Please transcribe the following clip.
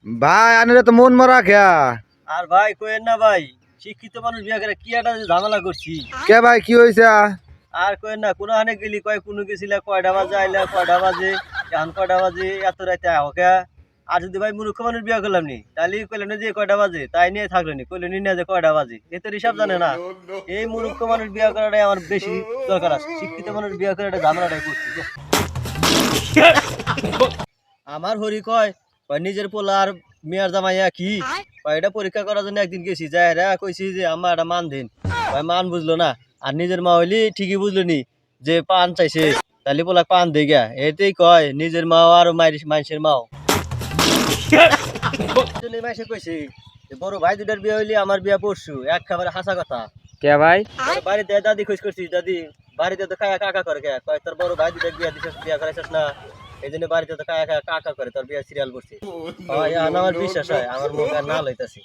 ভাই আনিরে তো মন মরা খেয়া। আর ভাই কইেন না ভাই, শিক্ষিত মানুষ বিয়া করে কি একটা ঝামেলা করছি। কে ভাই কি হয়েছে? আর কইেন না, কোনো হানে গেলি কয় কোনো গেছিলা কয়টা বাজে আইলা, কয়টা বাজে এখন কয়টা বাজে এত রাতে আহকা। আর যদি ভাই মূর্খ মানুষ বিয়া করলাম নি তাহলে কইলেন না যে কয়টা বাজে, তাই নিয়ে থাকলো নি, কইলেন না যে কয়টা বাজে, এত হিসাব জানে না। এই মূর্খ মানুষ বিয়া করাটাই আমার বেশি দরকার আছে, শিক্ষিত মানুষ বিয়া করে একটা ঝামেলাটাই করছি। আমার হরি কয় কয় নিজের পোলা আর মেয়ার জামাইয়া কি কয়, এটা পরীক্ষা করার জন্য একদিন গেছি, যাই রে কইছি যে আম্মা এটা মান দিন, কয় মান বুঝলো না। আর নিজের মা হইলি ঠিকই বুঝলো নি যে পান চাইছে, তাহলে পোলা পান দে গা, এতেই কয় নিজের মাও আর মানুষের মাও। মাইসে কইছে যে বড় ভাই দুটার বিয়ে হইলি আমার বিয়া পড়ছু, এক খাবারে হাসা কথা। কে ভাই? বাড়িতে দাদি খোঁজ করছিস, দাদি বাড়িতে তো কাকা কাকা করে কে, কয় তোর বড় ভাই দুটার বিয়া দিছিস, বিয়া করাইছিস না, এই জন্য বাড়িতে তো কাকা কাকা করে তোর বিয়া সিরিয়াল করছে। আমার বিশ্বাস হয় আমার মুখ আর না লইতাছি।